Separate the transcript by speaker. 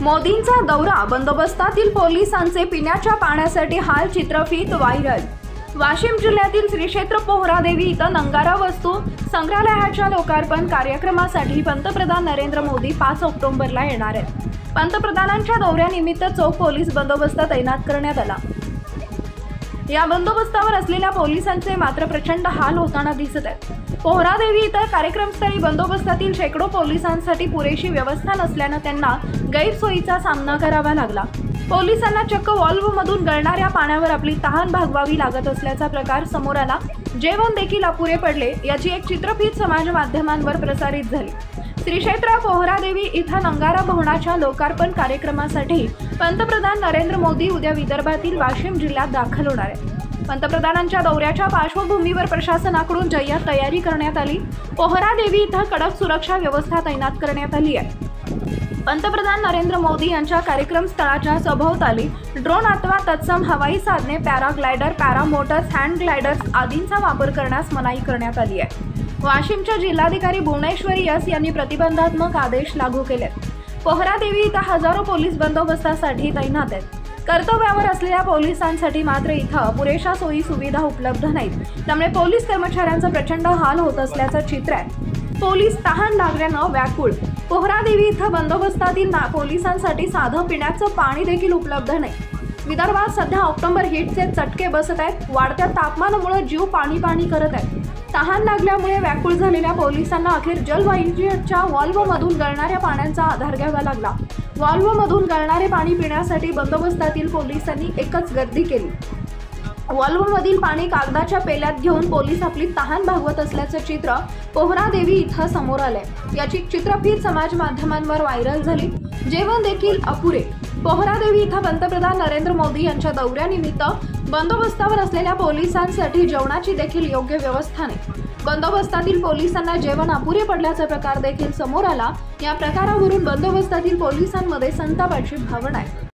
Speaker 1: मोदींचा दौरा, बंदोबस्तातील पोलिसांचे पिण्याच्या पाण्यासाठी हाल, चित्रफीत व्हायरल। वाशिम जिल्ह्यातील श्री क्षेत्र पोहरादेवी इथं नंगारा वस्तू संग्रहालयाच्या लोकार्पण कार्यक्रमासाठी पंतप्रधान नरेंद्र मोदी 5 ऑक्टोबरला येणार आहेत। पंतप्रधानांच्या दौऱ्यानिमित्त चोख पोलीस बंदोबस्त तैनात करण्यात आला। या बंदोबस्तावर असलेल्या पोलिसांचे मात्र प्रचंड हाल होताना दिसत आहेत। पोहरादेवी इथं कार्यक्रमस्थळी बंदोबस्तातील शेकडो पोलिसांसाठी पुरेशी व्यवस्था नसल्याने त्यांना गैरसोयीचा सामना करावा लागला। पोलिसांना चक्क व्हॉल्व्हमधून गळणाऱ्या पाण्यावर आपली तहान भागवावी लागत असल्याचा प्रकार समोर आला। जेवण देखील अपुरे पडले, याची एक चित्रफीत समाज माध्यमांवर प्रसारित झाली। श्री क्षेत्र पोहरादेवी इथं नंगारा भवनाच्या लोकार्पण कार्यक्रमासाठी पंतप्रधान नरेंद्र मोदी उद्या विदर्भातील वाशिम जिल्ह्यात दाखल होणार आहेत। पंतप्रधानांच्या दौऱ्याच्या पार्श्वभूमीवर प्रशासनाकडून जय्यत तयारी करण्यात आली। पोहरादेवी इथं कडक सुरक्षा व्यवस्था तैनात करण्यात आली आहे। पंतप्रधान नरेंद्र मोदी यांच्या कार्यक्रम स्थळाच्या सभोवताली ड्रोन अथवा तत्सम हवाई साधने, पॅराग्लायडर, पॅरामोटर्स, हँड ग्लायडर्स आदींचा वापर करण्यास मनाई करण्यात आली आहे। वाशिमच्या जिल्हाधिकारी भुवनेश्वरी एस यांनी प्रतिबंधात्मक आदेश लागू केलेत। पोहरादेवी इथं हजारो पोलीस बंदोबस्तासाठी तैनात आहेत। कर्तव्यावर असलेल्या पोलिसांसाठी मात्र इथं पुरेशा सोयी सुविधा उपलब्ध नाहीत, त्यामुळे पोलीस कर्मचाऱ्यांचा प्रचंड हाल होत असल्याचं चित्र आहे। पोलीस तहान लागल्यानं व्याकुळ। पोहरादेवी इथं बंदोबस्तातील पोलिसांसाठी साधं पिण्याचं पाणी देखील उपलब्ध नाही। विदर्भात सध्या ऑक्टोबर हीटचे चटके बसत आहेत। वाढत्या तापमानामुळे जीव पाणी करत आहेत। तहान लागल्यामुळे व्याकुळ झालेल्या पोलिसांना अखेर जलवाहिनीच्या व्हॉल्व्हमधून गळणाऱ्या पाण्याचा आधार घ्यावा लागला। व्हॉल्व्हमधून गळणारे पाणी पिण्यासाठी बंदोबस्तातील पोलिसांनी एकच गर्दी केली। व्हॉल्व्हमधील पाणी कागदाच्या पेल्यात घेऊन पोलीस आपली तहान भागवत असल्याचं चित्र पोहरादेवी इथं समोर आलंय। याची चित्रफीत समाज माध्यमांवर व्हायरल झाली। जेवण देखील अपुरे। पोहरादेवी इथं पंतप्रधान नरेंद्र मोदी यांच्या दौऱ्यानिमित्त बंदोबस्तावर असलेल्या पोलिसांसाठी जेवणाची देखील योग्य व्यवस्था नाही। बंदोबस्तातील पोलिसांना जेवण अपुरे पडल्याचा प्रकार देखील समोर आला। या प्रकारावरून बंदोबस्तातील पोलिसांमध्ये संतापाची भावना आहे।